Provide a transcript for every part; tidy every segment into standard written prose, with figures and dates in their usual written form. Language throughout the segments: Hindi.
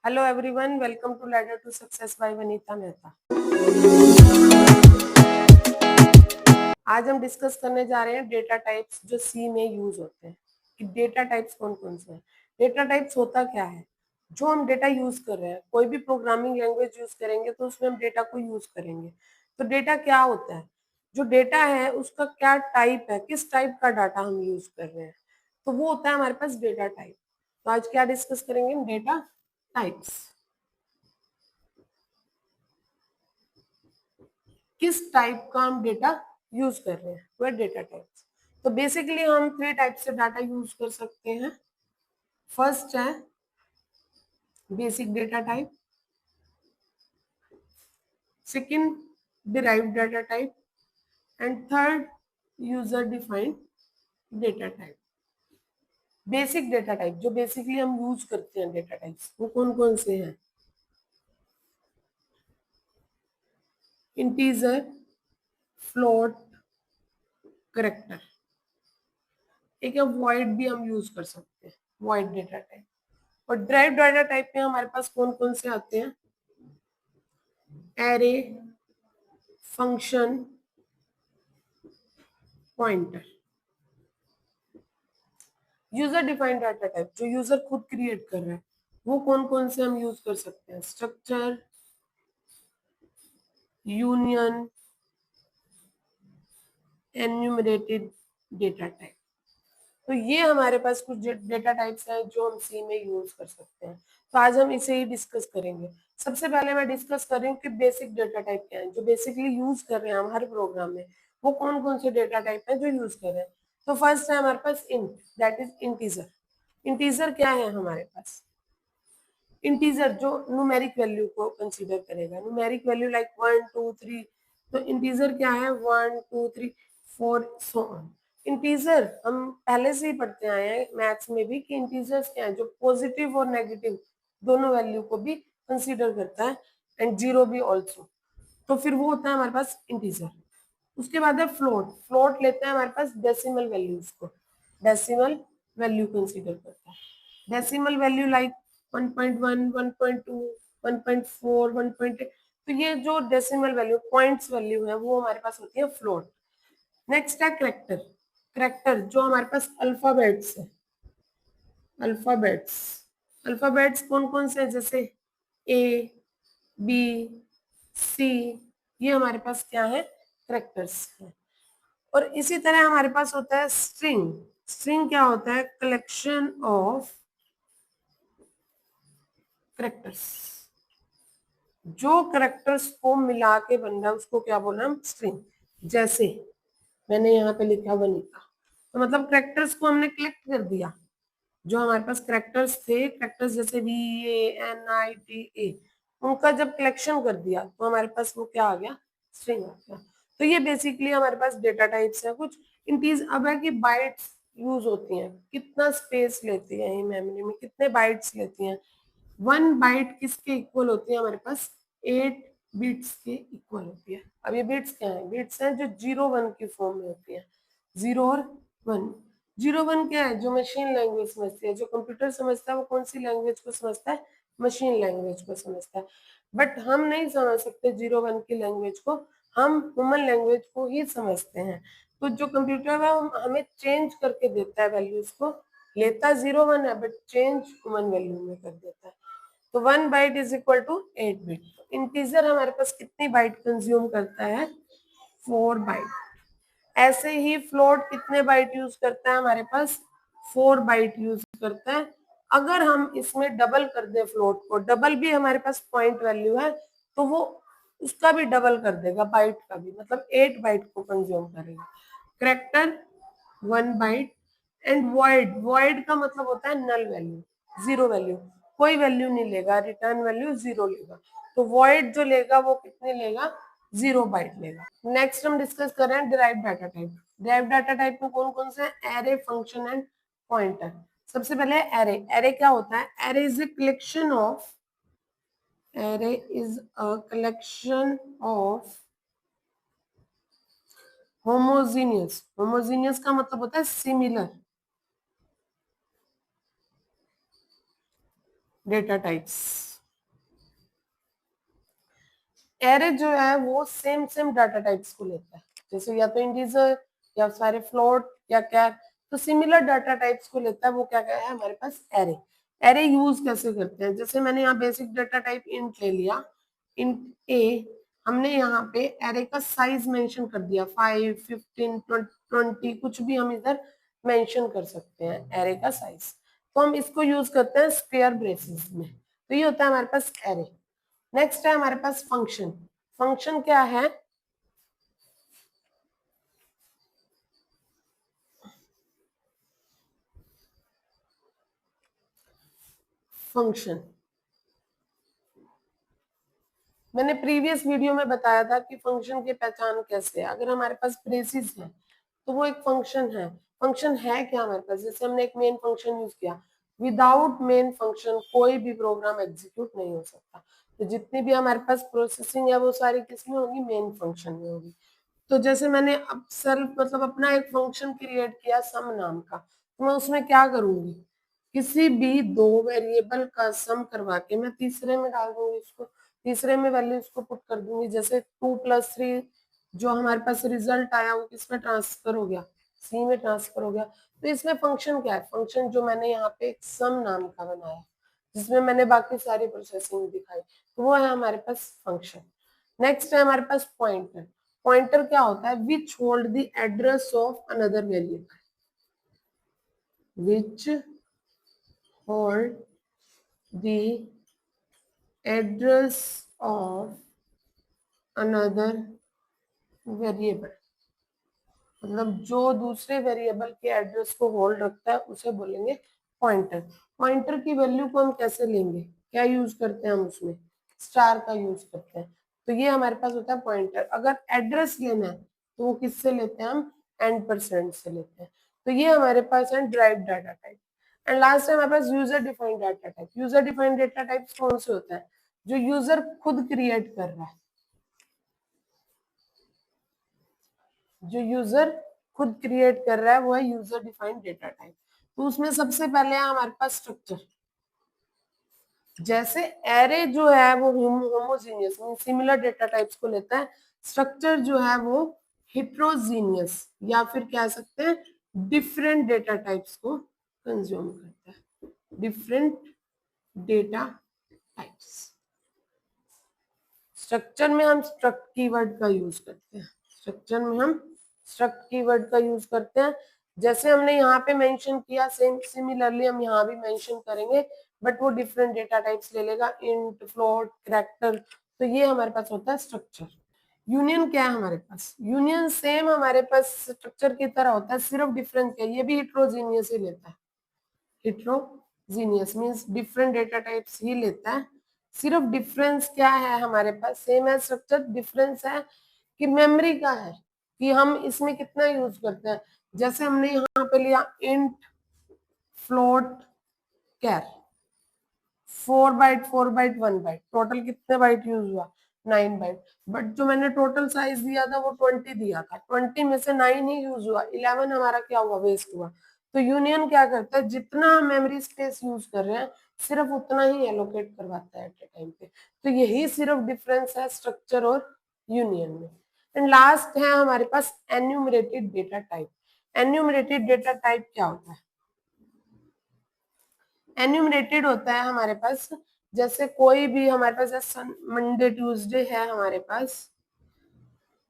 Hello everyone, welcome to ladder to success by Vanita Mehta. आज हम डिस्कस करने जा रहे हैं डेटा टाइप्स जो सी में यूज होते हैं कि डेटा टाइप्स कौन कौन से हैं। डेटा टाइप्स होता क्या है? जो हम डेटा यूज कर रहे हैं, कोई भी प्रोग्रामिंग लैंग्वेज यूज करेंगे तो उसमें हम डेटा को यूज करेंगे। तो डेटा क्या होता है? जो डेटा है उसका क्या टाइप है, किस टाइप का डाटा हम यूज कर रहे हैं, तो वो होता है हमारे पास डेटा टाइप। तो आज क्या डिस्कस करेंगे हम? Data types. किस टाइप का हम डेटा यूज कर रहे हैं, वह डेटा टाइप्स। तो बेसिकली हम 3 टाइप से डाटा यूज कर सकते हैं। फर्स्ट है basic data type, second derived data type and third user defined data type. Basic data type जो बेसिकली हम यूज करते हैं डेटा टाइप्स, वो कौन कौन से हैं? Integer, float, character. एक है वॉइड, भी हम यूज कर सकते हैं, वॉइड डेटा टाइप। और ड्राइव डाटा टाइप में हमारे पास कौन कौन से आते हैं? Array, function, pointer. User defined data type जो यूजर खुद क्रिएट कर रहा है, वो कौन कौन से हम यूज कर सकते हैं? Structure, union, enumerated data type. तो ये हमारे पास कुछ डेटा टाइप्स हैं जो हम सी में यूज कर सकते हैं। तो आज हम इसे ही डिस्कस करेंगे। सबसे पहले मैं डिस्कस कर रही हूँ कि बेसिक डेटा टाइप क्या है, जो बेसिकली यूज कर रहे हैं हम हर प्रोग्राम में। वो कौन कौन से डेटा टाइप है जो यूज कर रहे हैं? तो फर्स्ट है हमारे पास int, that is integer. Integer क्या है हमारे पास? इंटीजर जो न्यूमेरिक वैल्यू को कंसीडर करेगा, न्यूमेरिक वैल्यू लाइक 1 2 3। तो इंटीजर क्या है? 1 2 3 4 सो ऑन। इंटीजर हम पहले से ही पढ़ते आए हैं मैथ्स में भी कि इंटीजर्स क्या है, जो पॉजिटिव और नेगेटिव दोनों वैल्यू को भी कंसीडर करता है, एंड जीरो भी ऑल्सो। तो फिर वो होता है हमारे पास इंटीजर। उसके बाद है फ्लोट। फ्लोट लेते हैं हमारे पास डेसिमल वैल्यूज को, डेसिमल वैल्यू कंसीडर करता है। Decimal value like 1.1 1.2 1.4 1.8। तो ये जो डेसिमल वैल्यू पॉइंट्स वैल्यू है वो हमारे पास होती है फ्लोट। नेक्स्ट है करेक्टर। करेक्टर जो हमारे पास अल्फाबेट्स है, अल्फाबेट्स। अल्फाबेट्स कौन कौन से हैं? जैसे ए, बी, सी, ये हमारे पास क्या है? करेक्टर्स है। और इसी तरह हमारे पास होता है स्ट्रिंग। स्ट्रिंग क्या होता है? Collection of characters. जो करेक्टर्स को मिला के बन रहा है उसको क्या बोलना है? हम स्ट्रिंग। जैसे मैंने यहाँ पे लिखा वनीता, तो मतलब करेक्टर्स को हमने कलेक्ट कर दिया। जो हमारे पास करेक्टर्स थे, करेक्टर्स जैसे VANITA, उनका जब कलेक्शन कर दिया तो हमारे पास वो क्या आ गया? स्ट्रिंग आ गया। तो ये बेसिकली हमारे पास डेटा टाइप्स है कुछ। इंटीज अब है कि बाइट्स यूज होती हैं, कितना स्पेस लेती है ये मेमोरी में, कितने बाइट्स लेती हैं। 1 बाइट किसके इक्वल होती है? हमारे पास 8 बिट्स के इक्वल होती है। अब ये बिट्स क्या है? बिट्स हैं जो 0 1 की फॉर्म में होती है, 0 और 1। 0 1 क्या है? जो मशीन लैंग्वेज समझती है, जो कंप्यूटर समझता है वो कौन सी लैंग्वेज को समझता है? मशीन लैंग्वेज को समझता है। बट हम नहीं समझ सकते 0 1 की लैंग्वेज को, हम ह्यूमन लैंग्वेज को ही समझते हैं। तो जो कंप्यूटर है वो हमें चेंज करके देता है वैल्यूज को, लेता 0 1 है बट चेंज ह्यूमन वैल्यू में कर देता है। तो 1 byte is equal to 8 bit. Integer हमारे पास कितनी बाइट कंज्यूम करता है? 4 बाइट। ऐसे ही फ्लोट कितने बाइट यूज करता है? हमारे पास 4 बाइट यूज करता है। अगर हम इसमें डबल कर दें फ्लोट को, डबल भी हमारे पास पॉइंट वैल्यू है, तो वो उसका भी डबल कर देगा, बाइट का भी, मतलब 8 बाइट को कंज्यूम करेगा। Character 1 byte. And void, void का मतलब होता है नल वैल्यू, जीरो वैल्यू, कोई वैल्यू नहीं लेगा, रिटर्न वैल्यू 0 लेगा। तो वॉइड जो लेगा वो कितने लेगा? 0 बाइट लेगा। नेक्स्ट हम डिस्कस कर रहे हैं derive data type. Derive data type में कौन कौन से हैं? Array, function and pointer. सबसे पहले एरे। एरे क्या होता है? Array is a collection of, array is a collection of homogeneous. Homogeneous का मतलब होता है सिमिलर डेटा टाइप्स। एरे जो है वो सेम डाटा टाइप्स को लेता है, जैसे या तो इंटीजर या सारे फ्लोट या कैर, तो सिमिलर डाटा टाइप्स को लेता है, वो क्या क्या है हमारे पास एरे। एरे यूज कैसे करते हैं, जैसे मैंने यहाँ बेसिक डाटा टाइप इंट ले लिया, इंट ए, हमने यहाँ पे एरे का साइज मेंशन कर दिया 5, 15, 20, कुछ भी हम इधर मेंशन कर सकते हैं एरे का साइज, तो हम इसको यूज करते हैं स्क्वायर ब्रेसेस में, तो ये होता है हमारे पास एरे। नेक्स्ट है हमारे पास फंक्शन। फंक्शन क्या है, फंक्शन मैंने प्रीवियस वीडियो में बताया था कि फंक्शन की पहचान कैसे है। अगर हमारे पास ब्रेसेस है तो वो एक फंक्शन है। फंक्शन है क्या हमारे पास, जैसे हमने एक मेन फंक्शन यूज किया, विदाउट मेन फंक्शन कोई भी प्रोग्राम एग्जीक्यूट नहीं हो सकता, तो जितनी भी हमारे पास प्रोसेसिंग है वो सारी किसमें होगी, मेन फंक्शन में होगी। तो जैसे मैंने अब सेल्फ मतलब अपना एक फंक्शन क्रिएट किया सम नाम का, तो मैं उसमें क्या करूंगी, किसी भी दो वेरिएबल का सम करवा के मैं तीसरे में डाल दूंगी इसको, तीसरे में वैल्यू इसको पुट कर दूंगी, जैसे 2+3 जो हमारे पास रिजल्ट आया वो किसमें ट्रांसफर हो गया, सी में ट्रांसफर हो गया। तो इसमें फंक्शन क्या है, फंक्शन जो मैंने यहाँ पे एक सम नाम का बनाया जिसमें मैंने बाकी सारी प्रोसेसिंग दिखाई, तो वो है हमारे पास फंक्शन। नेक्स्ट है हमारे पास पॉइंटर। पॉइंटर क्या होता है, which hold the address of another variable, which hold the address of another variable, मतलब जो दूसरे वेरिएबल के एड्रेस को होल्ड रखता है उसे बोलेंगे पॉइंटर। पॉइंटर की वैल्यू को हम कैसे लेंगे, क्या यूज करते हैं हम उसमें, स्टार का यूज करते हैं, तो ये हमारे पास होता है पॉइंटर। अगर एड्रेस लेना है तो वो किससे लेते हैं हम, एंड% से लेते हैं, तो ये हमारे पास है derived data type. And last है हमारे पास user defined data type. User defined data type कौन से होता है, जो यूजर खुद क्रिएट कर रहा है, जो यूजर खुद क्रिएट कर रहा है वो है यूजर डिफाइंड डेटा टाइप। तो उसमें सबसे पहले है हमारे पास स्ट्रक्चर, जैसे एरे जो है वो होमोजीनियस सिमिलर डेटा टाइप्स को लेता है, स्ट्रक्चर जो है वो हेट्रोजीनियस या फिर कह सकते हैं डिफरेंट डेटा टाइप्स को कंज्यूम करता है, डिफरेंट डेटा टाइप्स। स्ट्रक्चर में हम स्ट्रक्ट कीवर्ड का यूज करते हैं, स्ट्रक्चर में हम स्ट्रक्ट कीवर्ड का यूज करते हैं, जैसे हमने यहाँ पे मेंशन किया सेम सिमिलरली हम यहाँ भी मेंशन करेंगे, बट वो डिफरेंट डेटा टाइप्स ले लेगा, इंट, फ्लोट, कैरेक्टर, तो ये हमारे पास होता है स्ट्रक्चर। यूनियन क्या है हमारे पास, यूनियन सेम हमारे पास स्ट्रक्चर की तरह होता है, सिर्फ डिफरेंस क्या है, ये भी हेट्रोजीनियस ही लेता है, heterogeneous means different data types ही लेता है। सिर्फ डिफरेंस क्या है हमारे पास, सेम है स्ट्रक्चर, डिफरेंस है कि मेमोरी का है, कि हम इसमें कितना यूज करते हैं, जैसे हमने यहाँ पे लिया इंट, फ्लोट, कैर, 4 बाइट 4 बाइट 1 बाइट, टोटल कितने बाइट यूज हुआ, 9 बाइट, बट जो मैंने टोटल साइज दिया था वो 20 दिया था, 20 में से 9 ही यूज हुआ, 11 हमारा क्या हुआ, वेस्ट हुआ। तो यूनियन क्या करता है, जितना मेमोरी स्पेस यूज कर रहे हैं सिर्फ उतना ही एलोकेट करवाता है एट ए टाइम पे, तो यही सिर्फ डिफरेंस है स्ट्रक्चर और यूनियन में। एंड लास्ट है हमारे पास enumerated data type. Enumerated data type क्या होता है, एन्यूमरेटेड होता है हमारे पास, जैसे कोई भी हमारे पास जैसे मंडे ट्यूसडे है हमारे पास,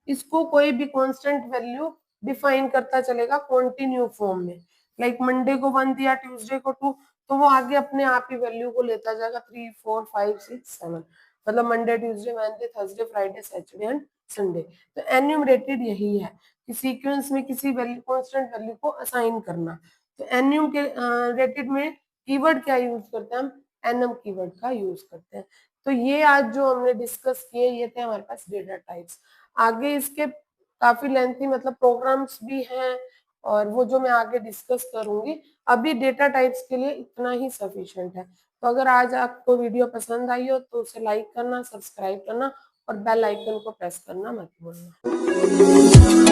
इसको कोई भी कांस्टेंट वैल्यू डिफाइन करता चलेगा कॉन्टिन्यू फॉर्म में, लाइक मंडे को 1 दिया, ट्यूसडे को 2, तो वो आगे अपने आप ही वैल्यू को लेता जाएगा 3, 4, 5, 6, 7, मतलब Monday, Tuesday, Wednesday, Thursday, Friday, Saturday and Sunday. तो एन्यूमरेटेड यही है कि सीक्वेंस में किसी वैल्यू कांस्टेंट वैल्यू को असाइन करना। तो एन्यूमरेटेड में कीवर्ड क्या यूज करते हैं हम, एनम कीवर्ड का यूज करते हैं। तो ये आज जो हमने डिस्कस किए ये थे हमारे पास डेटा टाइप्स। आगे इसके काफी लेंथी मतलब प्रोग्राम्स भी हैं और वो जो मैं आगे डिस्कस करूंगी, अभी डेटा टाइप्स के लिए इतना ही सफिशिएंट है। तो अगर आज आपको वीडियो पसंद आई हो तो उसे लाइक करना, सब्सक्राइब करना और बेल आइकन को प्रेस करना मत भूलना।